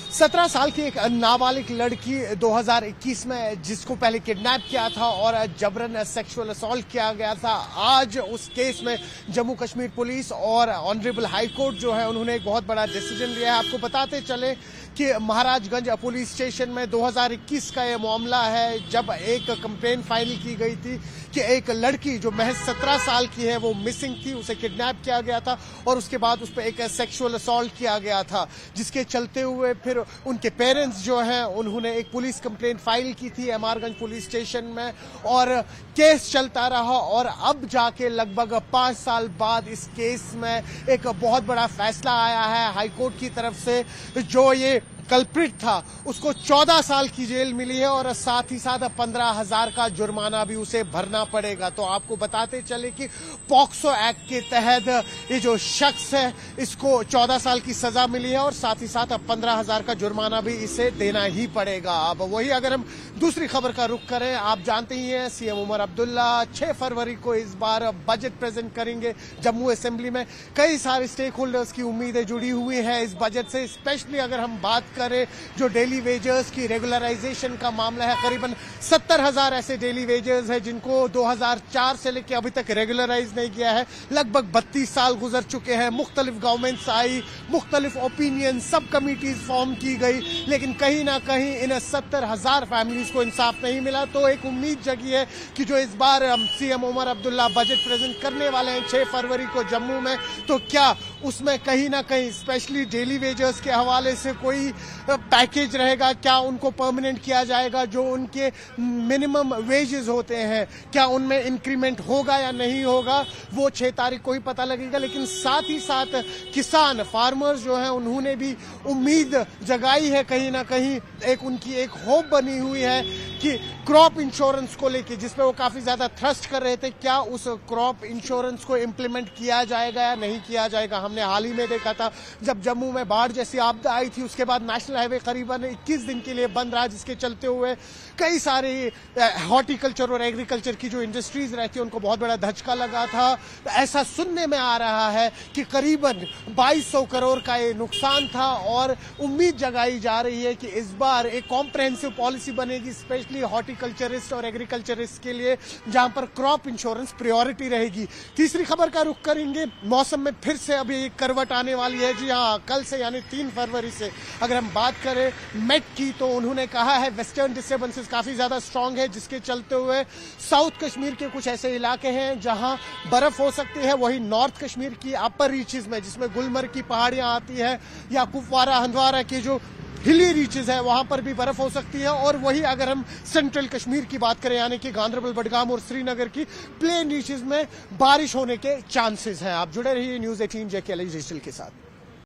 17 साल की एक नाबालिग लड़की 2021 में जिसको पहले किडनैप किया था और जबरन सेक्सुअल असॉल्ट किया गया था, आज उस केस में जम्मू कश्मीर पुलिस और ऑनरेबल हाई कोर्ट जो है उन्होंने एक बहुत बड़ा डिसीजन लिया है। आपको बताते चले कि महाराजगंज पुलिस स्टेशन में 2021 का ये मामला है, जब एक कंप्लेंट फाइल की गई थी कि एक लड़की जो महज 17 साल की है वो मिसिंग थी, उसे किडनैप किया गया था और उसके बाद उस पर एक सेक्सुअल असॉल्ट किया गया था, जिसके चलते हुए फिर उनके पेरेंट्स जो हैं उन्होंने एक पुलिस कंप्लेंट फाइल की थी एमआरगंज पुलिस स्टेशन में और केस चलता रहा। और अब जाके लगभग 5 साल बाद इस केस में एक बहुत बड़ा फैसला आया है हाईकोर्ट की तरफ से। जो ये कल्प्रिट था उसको 14 साल की जेल मिली है और साथ ही साथ 15,000 का जुर्माना भी उसे भरना पड़ेगा। तो आपको बताते चले कि पॉक्सो एक्ट के तहत ये जो शख्स है इसको 14 साल की सजा मिली है और साथ ही साथ 15,000 का जुर्माना भी इसे देना ही पड़ेगा। अब वही अगर हम दूसरी खबर का रुख करें, आप जानते ही हैं सीएम उमर अब्दुल्ला 6 फरवरी को इस बार बजट प्रेजेंट करेंगे जम्मू असेंबली में। कई सारे स्टेक होल्डर्स की उम्मीदें जुड़ी हुई हैं इस बजट से, स्पेशली अगर हम बात करें जो डेली वेजर्स की रेगुलराइजेशन का मामला है। करीबन 70,000 ऐसे डेली वेजर्स हैं जिनको 2004 से लेकर अभी तक रेगुलराइज नहीं किया है। लगभग 32 साल गुजर चुके हैं, मुख्तलिफ गवर्नमेंट्स आई, मुख्तलिफ ओपिनियन, सब कमिटीज फॉर्म की गई, लेकिन कहीं ना कहीं इन 70,000 फैमिलीज को इंसाफ नहीं मिला। तो एक उम्मीद जगी है कि जो इस बार CM Omar Abdullah budget present करने वाले हैं 6 फरवरी को जम्मू में, तो क्या उसमें कहीं ना कहीं स्पेशली डेली वेजर्स के हवाले से कोई पैकेज रहेगा, क्या उनको परमानेंट किया जाएगा, जो उनके मिनिमम वेजेस होते हैं क्या उनमें इंक्रीमेंट होगा या नहीं होगा, वो 6 तारीख को ही पता लगेगा। लेकिन साथ ही साथ किसान फार्मर्स जो हैं उन्होंने भी उम्मीद जगाई है, कहीं ना कहीं एक उनकी एक होप बनी हुई है कि क्रॉप इंश्योरेंस को लेके जिसपे वो काफी ज्यादा थ्रस्ट कर रहे थे, क्या उस क्रॉप इंश्योरेंस को इंप्लीमेंट किया जाएगा या नहीं किया जाएगा। हमने हाल ही में देखा था जब जम्मू में बाढ़ जैसी आपदा आई थी, उसके बाद नेशनल हाईवे करीबन 21 दिन के लिए बंद रहा, जिसके चलते हुए कई सारे हॉर्टिकल्चर और एग्रीकल्चर की जो इंडस्ट्रीज रहती है उनको बहुत बड़ा धचका लगा था। ऐसा सुनने में आ रहा है कि करीबन 2200 करोड़ का ये नुकसान था और उम्मीद जगाई जा रही है कि इस बार एक कॉम्प्रहेंसिव पॉलिसी बनेगी स्पेशली हॉर्टिकल्चरिस्ट और एग्रीकल्चरिस्ट के लिए, जहां पर क्रॉप इंश्योरेंस प्रायोरिटी रहेगी। तीसरी खबर का रुख करेंगे, मौसम में फिर से अभी एक करवट आने वाली है। जी हाँ, कल से यानी 3 फरवरी से अगर हम बात करें मेट की, तो उन्होंने कहा है वेस्टर्न डिस्टर्बेंसेस काफी ज्यादा स्ट्रांग है, जिसके चलते हुए साउथ कश्मीर के कुछ ऐसे इलाके हैं जहां बर्फ हो सकती है। वही नॉर्थ कश्मीर की अपर रीचेस में जिसमें गुलमर्ग की पहाड़ियां आती है या कुपवारा हंदवारा के जो हिली रीचेस है वहां पर भी बर्फ हो सकती है। और वही अगर हम सेंट्रल कश्मीर की बात करें यानी कि गांधरबल, बडगाम और श्रीनगर की प्लेन रीचेस में बारिश होने के चांसेस हैं। आप जुड़े रहिए न्यूज़ 18 जेके डिजिटल के साथ।